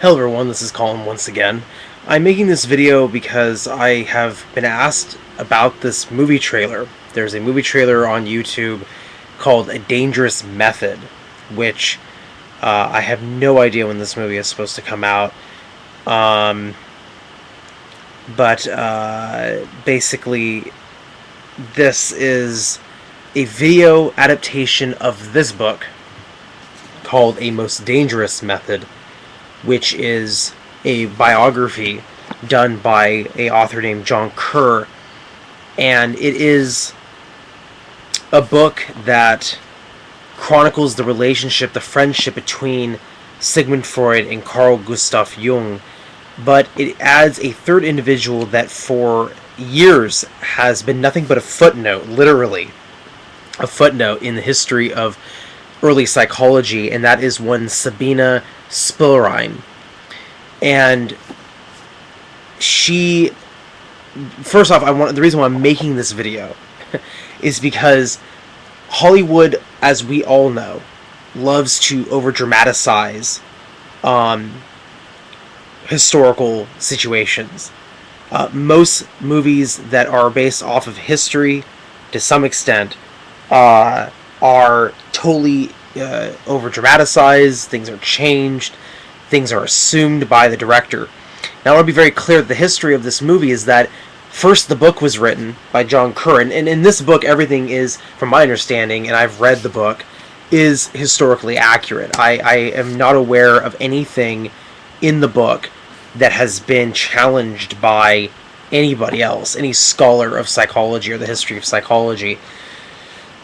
Hello everyone, this is Colin once again. I'm making this video because I have been asked about this movie trailer. There's a movie trailer on YouTube called A Dangerous Method, which I have no idea when this movie is supposed to come out. Basically, this is a video adaptation of this book called A Most Dangerous Method, which is a biography done by an author named Jung, and it is a book that chronicles the relationship, the friendship between Sigmund Freud and Carl Gustav Jung, but it adds a third individual that for years has been nothing but a footnote, literally a footnote in the history of early psychology, and that is one Sabina Spielrein. And she, first off, the reason why I'm making this video is because Hollywood, as we all know, loves to over-dramatize historical situations. Most movies that are based off of history, to some extent, are totally over-dramatized. Things are changed. Things are assumed by the director. Now, I want to be very clear that the history of this movie is that first the book was written by Jung, and in this book everything is, from my understanding, and I've read the book, is historically accurate. I am not aware of anything in the book that has been challenged by anybody else, any scholar of psychology or the history of psychology.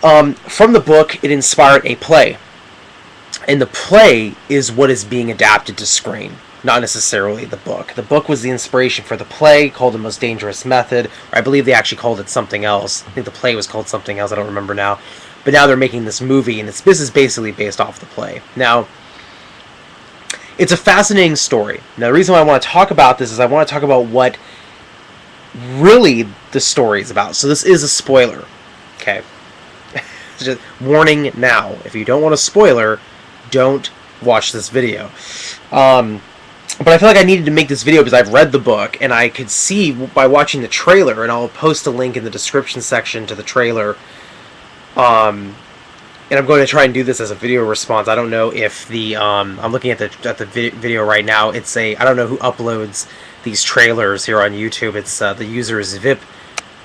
From the book, it inspired a play. And the play is what is being adapted to screen, not necessarily the book. The book was the inspiration for the play, called The Most Dangerous Method, or I believe they actually called it something else. I think the play was called something else, I don't remember now. But now they're making this movie, and this is basically based off the play. Now, it's a fascinating story. Now, the reason why I want to talk about this is I want to talk about what really the story is about. So this is a spoiler, okay? Just warning now, if you don't want a spoiler, don't watch this video. But I feel like I needed to make this video because I've read the book, and I could see by watching the trailer, and I'll post a link in the description section to the trailer. And I'm going to try and do this as a video response. I don't know if the I'm looking at the video right now. It's I don't know who uploads these trailers here on YouTube. It's the user is Vip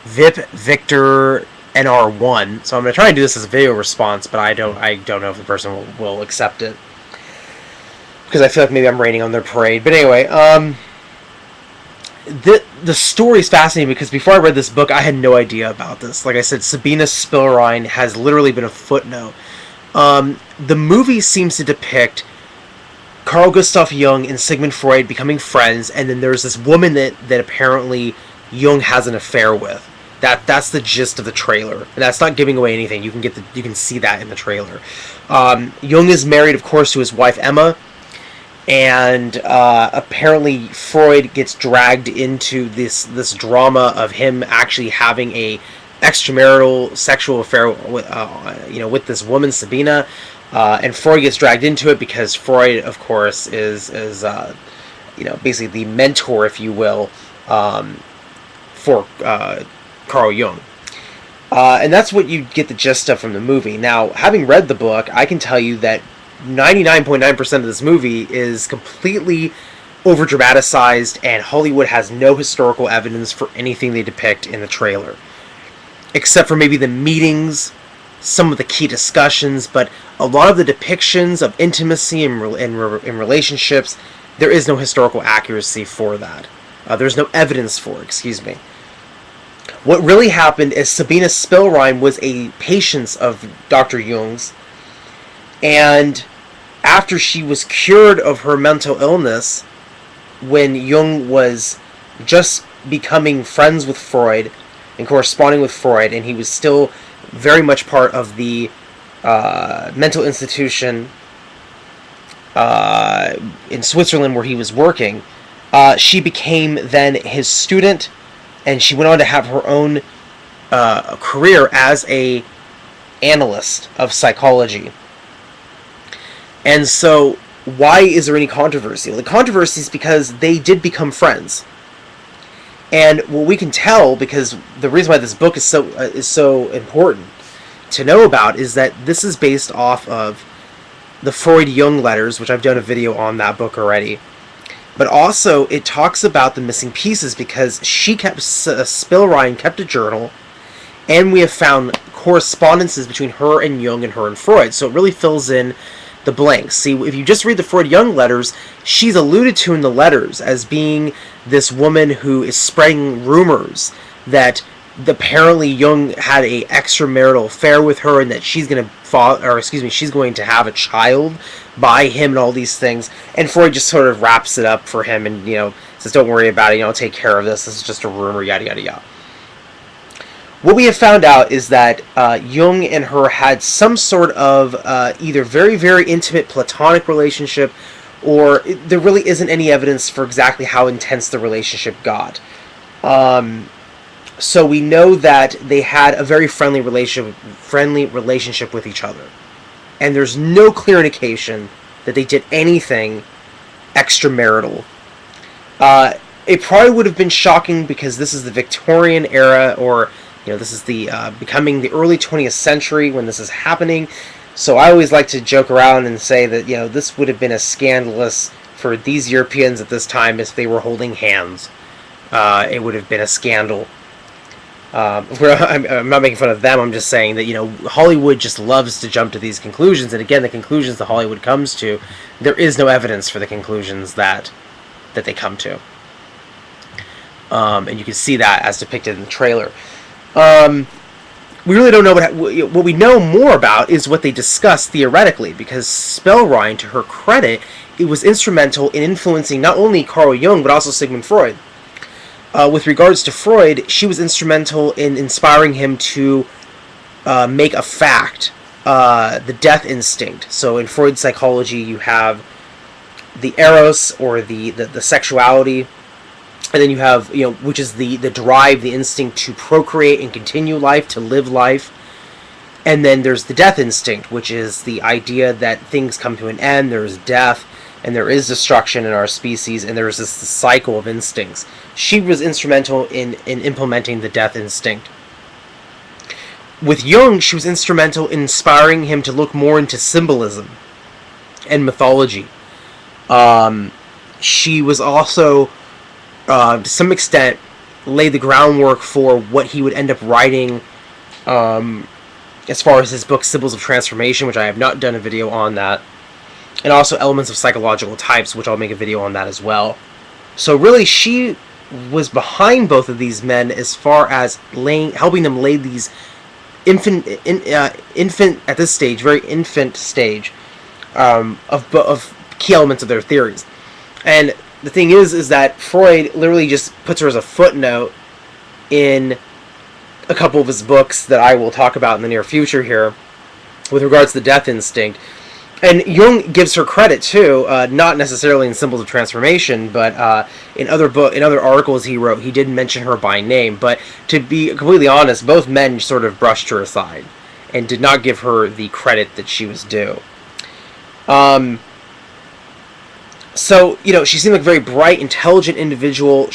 Victor NR1. So I'm going to try and do this as a video response, but I don't know if the person will accept it, because I feel like maybe I'm raining on their parade. But anyway, the story is fascinating because before I read this book, I had no idea about this. Like I said, Sabina Spielrein has literally been a footnote. The movie seems to depict Carl Gustav Jung and Sigmund Freud becoming friends, and then there's this woman that apparently Jung has an affair with. That's the gist of the trailer, and that's not giving away anything. You can see that in the trailer. Jung is married, of course, to his wife Emma, and apparently Freud gets dragged into this drama of him actually having a extramarital sexual affair with this woman Sabina, and Freud gets dragged into it because Freud, of course, is basically the mentor, if you will, for Carl Jung. And that's what you get the gist of from the movie. Now, having read the book, I can tell you that 99.9% of this movie is completely over-dramatized, and Hollywood has no historical evidence for anything they depict in the trailer. Except for maybe the meetings, some of the key discussions, but a lot of the depictions of intimacy in relationships, there is no historical accuracy for that. There's no evidence for it, excuse me. What really happened is Sabina Spielrein was a patient of Dr. Jung's, and after she was cured of her mental illness, when Jung was just becoming friends with Freud and corresponding with Freud, and he was still very much part of the mental institution in Switzerland where he was working, she became then his student, and she went on to have her own career as a analyst of psychology. And so why is there any controversy? Well, the controversy is because they did become friends. And what we can tell, because the reason why this book is so important to know about, is that this is based off of the Freud-Jung letters, which I've done a video on that book already. But also, it talks about the missing pieces, because Spielrein kept a journal, and we have found correspondences between her and Jung and her and Freud. So it really fills in the blanks. See, if you just read the Freud-Jung letters, she's alluded to in the letters as being this woman who is spreading rumors that apparently Jung had a extramarital affair with her, and that she's going to have a child by him, and all these things. And Freud just sort of wraps it up for him, and says, "Don't worry about it. I'll take care of this. This is just a rumor." Yada yada yada. What we have found out is that Jung and her had some sort of either very, very intimate platonic relationship, or there really isn't any evidence for exactly how intense the relationship got. So we know that they had a very friendly relationship with each other. And there's no clear indication that they did anything extramarital. It probably would have been shocking, because this is the Victorian era, or this is the becoming the early 20th century when this is happening. So I always like to joke around and say that this would have been as scandalous for these Europeans at this time if they were holding hands. It would have been a scandal. I'm not making fun of them. I'm just saying that Hollywood just loves to jump to these conclusions, and again, the conclusions that Hollywood comes to, there is no evidence for the conclusions that they come to. And you can see that as depicted in the trailer. We really don't know what we know more about is what they discuss theoretically, because Spielrein, to her credit, it was instrumental in influencing not only Carl Jung but also Sigmund Freud. With regards to Freud, she was instrumental in inspiring him to make a fact, the death instinct. So in Freud's psychology, you have the eros, or the sexuality, and then you have, which is the drive, the instinct to procreate and continue life, to live life. And then there's the death instinct, which is the idea that things come to an end, there's death, and there is destruction in our species, and there's this cycle of instincts. She was instrumental in implementing the death instinct. With Jung, she was instrumental in inspiring him to look more into symbolism and mythology. She was also, to some extent, laid the groundwork for what he would end up writing as far as his book Symbols of Transformation, which I have not done a video on that, and also Elements of Psychological Types, which I'll make a video on that as well. So really, she was behind both of these men as far as helping them lay these infant at this stage, very infant stage, of key elements of their theories. And the thing is that Freud literally just puts her as a footnote in a couple of his books that I will talk about in the near future here, with regards to the death instinct. And Jung gives her credit too, not necessarily in Symbols of Transformation, but in other articles he wrote, he did mention her by name. But to be completely honest, both men sort of brushed her aside and did not give her the credit that she was due. So she seemed like a very bright, intelligent individual.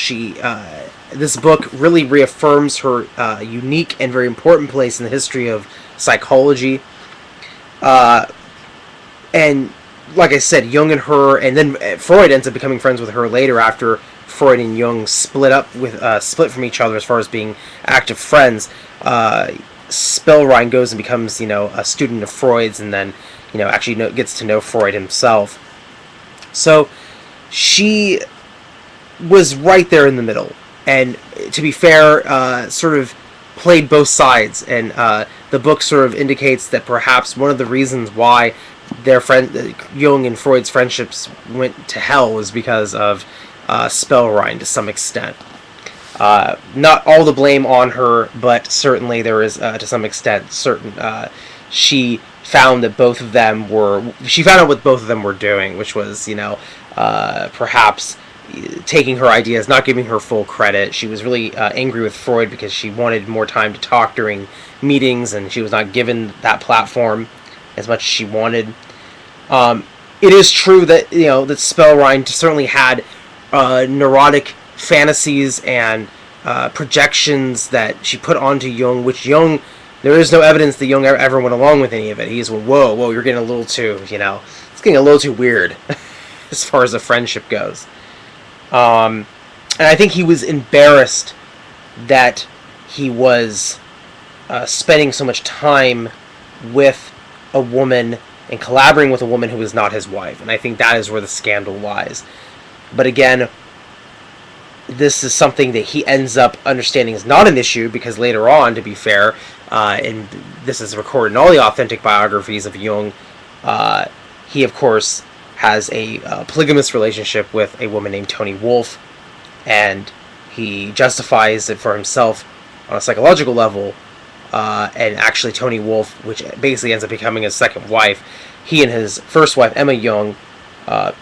This book really reaffirms her unique and very important place in the history of psychology. And like I said, Jung and her, and then Freud ends up becoming friends with her later after Freud and Jung split from each other as far as being active friends. Spielrein goes and becomes, a student of Freud's, and then, actually gets to know Freud himself. So she was right there in the middle, and to be fair, sort of played both sides. And the book sort of indicates that perhaps one of the reasons why Jung and Freud's friendships went to hell was because of Spielrein to some extent. Not all the blame on her, but certainly there is, to some extent, she found out what both of them were doing, which was, perhaps taking her ideas, not giving her full credit. She was really angry with Freud because she wanted more time to talk during meetings, and she was not given that platform as much as she wanted. it is true that that Spellrind certainly had neurotic fantasies and projections that she put onto Jung, which Jung, there is no evidence that Jung ever went along with any of it. He's, whoa, you're getting a little too, it's getting a little too weird as far as a friendship goes. And I think he was embarrassed that he was spending so much time with a woman and collaborating with a woman who is not his wife. And I think that is where the scandal lies. But again, this is something that he ends up understanding is not an issue, because later on, to be fair, and this is recorded in all the authentic biographies of Jung, he, of course, has a polygamous relationship with a woman named Toni Wolff, and he justifies it for himself on a psychological level, and actually Toni Wolff, which basically ends up becoming his second wife, he and his first wife, Emma Jung,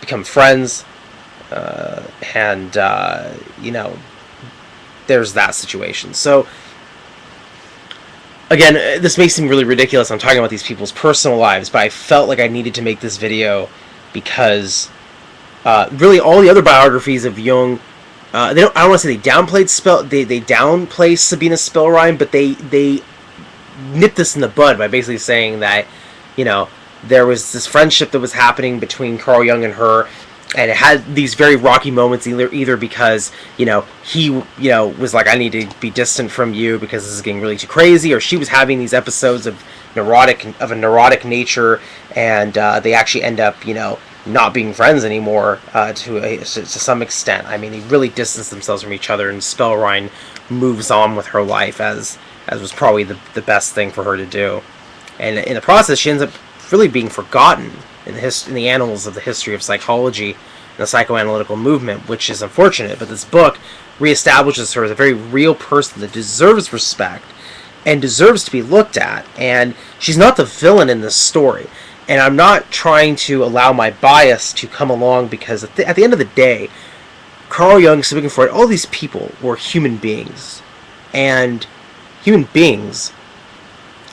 become friends, and there's that situation. So, again, this may seem really ridiculous. I'm talking about these people's personal lives, but I felt like I needed to make this video because really all the other biographies of Jung, I don't want to say they downplay Sabina Spellrein, but they nipped this in the bud by basically saying that there was this friendship that was happening between Carl Jung and her, and it had these very rocky moments, either because he was like, I need to be distant from you because this is getting really too crazy, or she was having these episodes of a neurotic nature, and they actually end up not being friends anymore to some extent. I mean, they really distance themselves from each other, and Spellrein moves on with her life as was probably the best thing for her to do. And in the process, she ends up really being forgotten in the annals of the history of psychology and the psychoanalytical movement, which is unfortunate. But this book reestablishes her as a very real person that deserves respect and deserves to be looked at. And she's not the villain in this story. And I'm not trying to allow my bias to come along, because at the end of the day, Carl Jung, Sigmund Freud, all these people were human beings. And human beings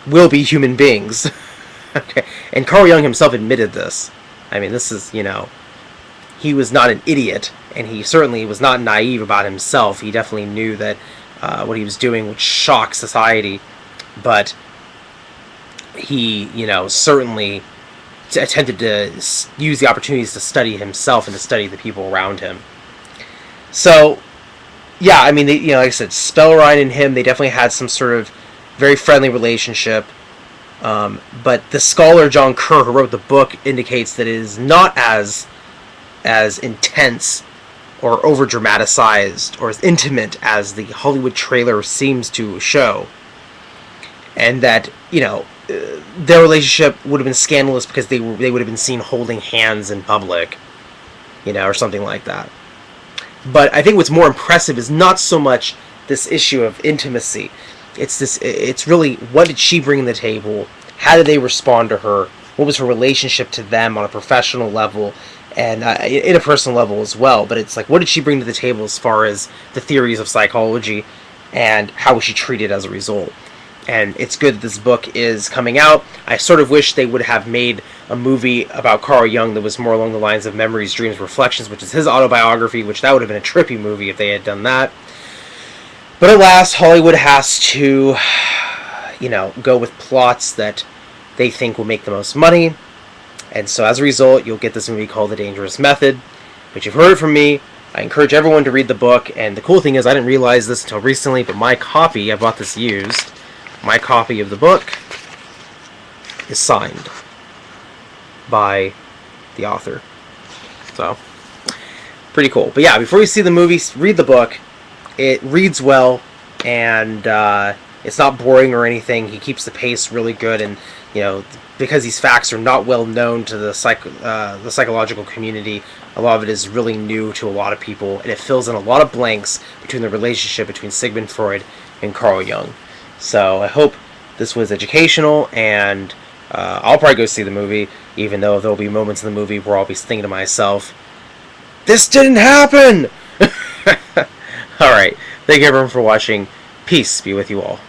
will be human beings. Okay. And Carl Jung himself admitted this. I mean, this is, he was not an idiot, and he certainly was not naive about himself. He definitely knew that what he was doing would shock society, but he, certainly attempted to use the opportunities to study himself and to study the people around him. So, yeah, I mean, like I said, Spellrein and him, they definitely had some sort of very friendly relationship. But the scholar John Kerr, who wrote the book, indicates that it is not as intense or over-dramatized or as intimate as the Hollywood trailer seems to show. And that, their relationship would have been scandalous because they would have been seen holding hands in public, or something like that. But I think what's more impressive is not so much this issue of intimacy. It's really, what did she bring to the table? How did they respond to her? What was her relationship to them on a professional level and in a personal level as well? But it's like, what did she bring to the table as far as the theories of psychology, and how was she treated as a result? And it's good that this book is coming out. I sort of wish they would have made a movie about Carl Jung that was more along the lines of Memories, Dreams, Reflections, which is his autobiography, which that would have been a trippy movie if they had done that. But alas, Hollywood has to, go with plots that they think will make the most money. And so as a result, you'll get this movie called The Dangerous Method, which you've heard from me. I encourage everyone to read the book. And the cool thing is, I didn't realize this until recently, but my copy, I bought this used, my copy of the book is signed by the author. So, pretty cool. But yeah, before you see the movie, read the book. It reads well, and it's not boring or anything. He keeps the pace really good, and because these facts are not well known to the psychological community, a lot of it is really new to a lot of people, and it fills in a lot of blanks between the relationship between Sigmund Freud and Carl Jung. So I hope this was educational, and I'll probably go see the movie, even though there'll be moments in the movie where I'll be thinking to myself, this didn't happen! Alright, thank you everyone for watching. Peace be with you all.